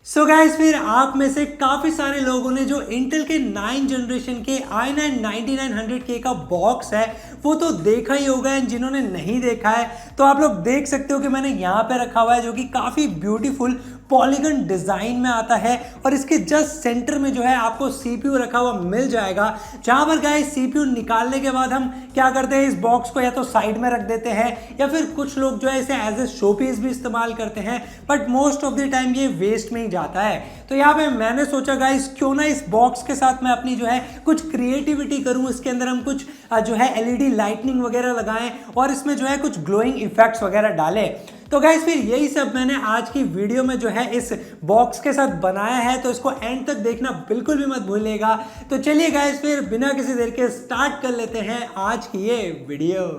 So guys, फिर आप में से काफ़ी सारे लोगों ने जो इंटेल के 9 जनरेशन के i9 9900K का बॉक्स है वो तो देखा ही होगा। एंड जिन्होंने नहीं देखा है तो आप लोग देख सकते हो कि मैंने यहाँ पे रखा हुआ है, जो कि काफ़ी ब्यूटीफुल पॉलीगन डिज़ाइन में आता है। और इसके जस्ट सेंटर में जो है आपको सीपीयू रखा हुआ मिल जाएगा, जहाँ पर गाइस सीपीयू निकालने के बाद हम क्या करते हैं, इस बॉक्स को या तो साइड में रख देते हैं या फिर कुछ लोग जो है इसे एज ए शो पीस भी इस्तेमाल करते हैं, but most of the time ये वेस्ट में ही जाता है। तो यहाँ पे मैंने सोचा गाइस, क्यों ना इस बॉक्स के साथ मैं अपनी जो है कुछ क्रिएटिविटी करूं। इसके अंदर हम कुछ जो है एलईडी लाइटनिंग वगैरह लगाएं और इसमें जो है कुछ ग्लोइंग इफेक्ट्स वगैरह डालें। तो गाइस, फिर यही सब मैंने आज की वीडियो में जो है इस बॉक्स के साथ बनाया है, तो इसको एंड तक देखना बिल्कुल भी मत भूलिएगा। तो चलिए गाइस, फिर बिना किसी देर के स्टार्ट कर लेते हैं आज की ये वीडियो।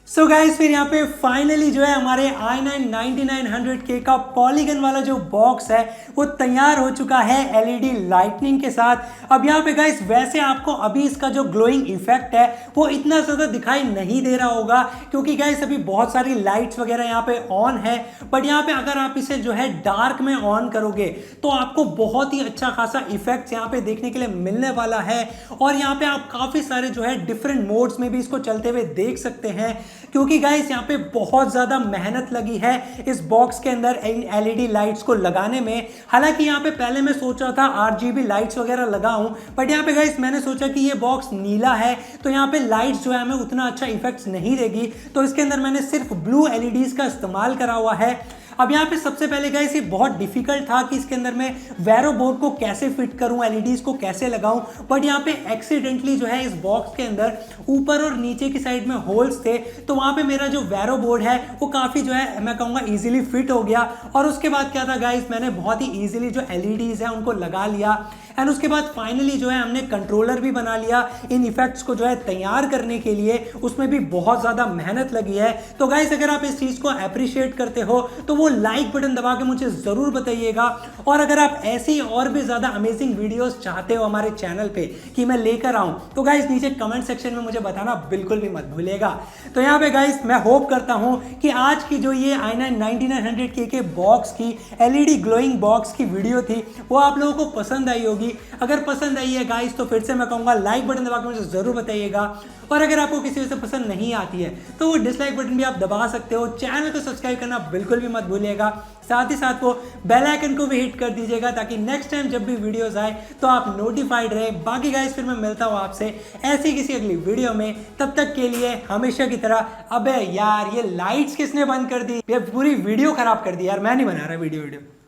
सो गाइस फिर यहाँ पे फाइनली जो है हमारे i9 9900K का पॉलीगन वाला जो बॉक्स है वो तैयार हो चुका है एलईडी लाइटनिंग के साथ। अब यहाँ पे गाइस वैसे आपको अभी इसका जो ग्लोइंग इफेक्ट है वो इतना ज़्यादा दिखाई नहीं दे रहा होगा क्योंकि गाइस अभी बहुत सारी लाइट्स वगैरह यहाँ पे ऑन है, बट यहाँ पे अगर आप इसे जो है डार्क में ऑन करोगे तो आपको बहुत ही अच्छा खासा इफेक्ट यहाँ पे देखने के लिए मिलने वाला है। और यहाँ पे आप काफ़ी सारे जो है डिफरेंट मोड्स में भी इसको चलते हुए देख सकते हैं क्योंकि गाइस यहाँ पे बहुत ज़्यादा मेहनत लगी है इस बॉक्स के अंदर इन एलईडी लाइट्स को लगाने में। हालांकि यहाँ पे पहले मैं सोच रहा था आरजीबी लाइट्स वगैरह लगाऊं, बट यहाँ पे गाइस मैंने सोचा कि ये बॉक्स नीला है तो यहाँ पे लाइट्स जो है हमें उतना अच्छा इफेक्ट्स नहीं देगी, तो इसके अंदर मैंने सिर्फ ब्लू एलईडीज का इस्तेमाल करा हुआ है। अब यहाँ पे सबसे पहले गाइस ये बहुत डिफिकल्ट था कि इसके अंदर मैं वैरो बोर्ड को कैसे फिट करूं, एलईडीज को कैसे लगाऊं, बट यहाँ पे एक्सीडेंटली जो है इस बॉक्स के अंदर ऊपर और नीचे की साइड में होल्स थे, तो वहाँ पे मेरा जो वैरो बोर्ड है वो काफ़ी जो है मैं कहूँगा ईजिली फिट हो गया। और उसके बाद क्या था गाइस, मैंने बहुत ही ईजिली जो एलईडीज है उनको लगा लिया एंड उसके बाद फाइनली जो है हमने कंट्रोलर भी बना लिया इन इफेक्ट्स को जो है तैयार करने के लिए। उसमें भी बहुत ज़्यादा मेहनत लगी है। तो गाइस अगर आप इस चीज़ को अप्रिशिएट करते हो तो वो लाइक बटन दबा के मुझे ज़रूर बताइएगा, और अगर आप ऐसी और भी ज़्यादा अमेजिंग वीडियोस चाहते हो हमारे चैनल पे कि मैं लेकर आऊँ तो गाइस नीचे कमेंट सेक्शन में मुझे बताना बिल्कुल भी मत भूलिएगा। तो यहाँ पे गाइस मैं होप करता हूँ कि आज की जो ये i9 9900K के बॉक्स की एलईडी ग्लोइंग बॉक्स की वीडियो थी वो आप लोगों को पसंद आई होगी। अगर पसंद आई है गाइस तो फिर से मैं कहूँगा लाइक बटन दबा के मुझे ज़रूर बताइएगा, और अगर आपको किसी वजह से पसंद नहीं आती है तो वो डिसलाइक बटन भी आप दबा सकते हो। चैनल को सब्सक्राइब करना बिल्कुल भी मत भूलिएगा, साथ ही साथ वो बेल आइकन को भी हिट कर दीजिएगा ताकि नेक्स्ट टाइम जब भी वीडियोस आए तो आप नोटिफाइड रहे। बाकी गाइस फिर मैं मिलता हूँ आपसे ऐसी किसी अगली वीडियो में, तब तक के लिए हमेशा की तरह। अबे यार ये लाइट्स किसने बंद कर दी, ये पूरी वीडियो खराब कर दी यार, मैं नहीं बना रहा वीडियो।